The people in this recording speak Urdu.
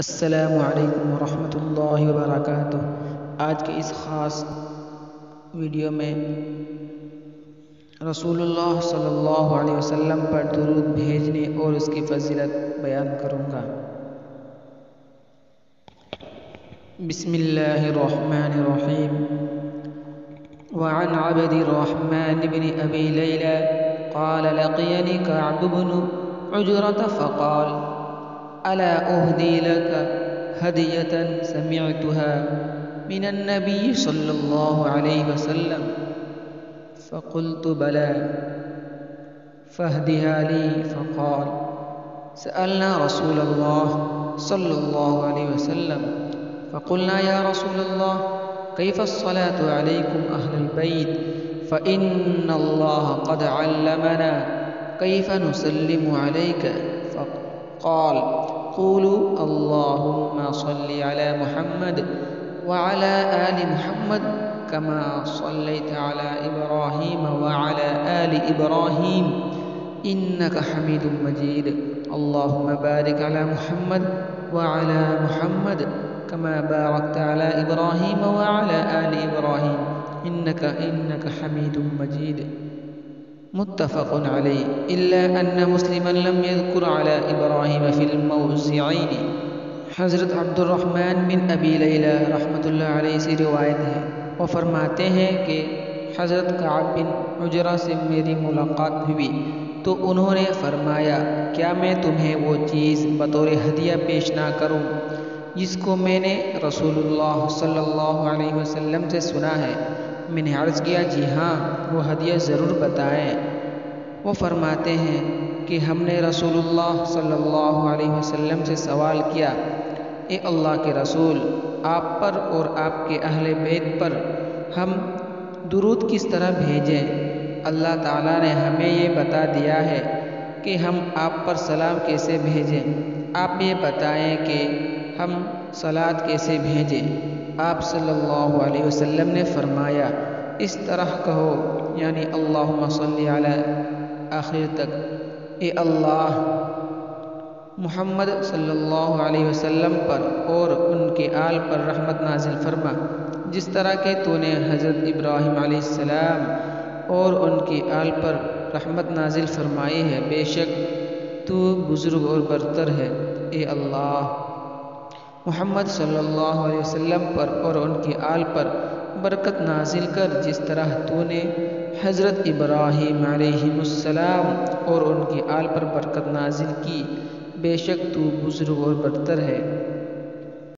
السلام علیکم ورحمۃ اللہ وبرکاتہ۔ آج کے اس خاص ویڈیو میں رسول اللہ صلی اللہ علیہ وسلم پر درود بھیجنے اور اس کی فضیلت بیان کروں گا۔ بسم اللہ الرحمن الرحیم۔ وعن عبد الرحمن بن ابی لیلى قال لقيني كعب بن عجرة فقال ألا أهدي لك هدية سمعتها من النبي صلى الله عليه وسلم؟ فقلت بلى فاهدها لي. فقال سألنا رسول الله صلى الله عليه وسلم فقلنا يا رسول الله كيف الصلاة عليكم أهل البيت فإن الله قد علمنا كيف نسلم عليك. فقال قولوا اللهم صل على محمد وعلى آل محمد كما صليت على إبراهيم وعلى آل إبراهيم إنك حميد مجيد. اللهم بارك على محمد وعلى محمد كما باركت على إبراهيم وعلى آل إبراهيم إنك حميد مجيد. متفق علیہ الا ان مسلما لم يذكر على ابراہیم فی الموضعین۔ حضرت عبد الرحمن بن ابی لیلى رحمۃ اللہ علیہ سے روایت ہے، وہ فرماتے ہیں کہ حضرت کعب بن عجرہ سے میری ملاقات ہوئی تو انہوں نے فرمایا کیا میں تمہیں وہ چیز بطور ہدیہ پیش نہ کروں جس کو میں نے رسول اللہ صلی اللہ علیہ وسلم سے سنا ہے؟ میں نے عرض کیا جی ہاں، وہ ہدیہ ضرور بتائیں۔ وہ فرماتے ہیں کہ ہم نے رسول اللہ صلی اللہ علیہ وسلم سے سوال کیا اے اللہ کے رسول، آپ پر اور آپ کے اہل بیت پر ہم درود کس طرح بھیجیں؟ اللہ تعالیٰ نے ہمیں یہ بتا دیا ہے کہ ہم آپ پر سلام کیسے بھیجیں، آپ یہ بتائیں کہ ہم صلات کیسے بھیجیں؟ آپ صلی اللہ علیہ وسلم نے فرمایا اس طرح کہو، یعنی اللہم صلی علی آخر تک، اے اللہ محمد صلی اللہ علیہ وسلم پر اور ان کے آل پر رحمت نازل فرما، جس طرح کہ تو نے حضرت ابراہیم علیہ السلام اور ان کے آل پر رحمت نازل فرمائی ہے، بے شک تو بزرگ اور برتر ہے۔ اے اللہ محمد صلی اللہ علیہ وسلم پر اور ان کے آل پر برکت نازل کر، جس طرح تو نے حضرت ابراہیم علیہ السلام اور ان کے آل پر برکت نازل کی، بے شک تو بزرگ اور برتر ہے۔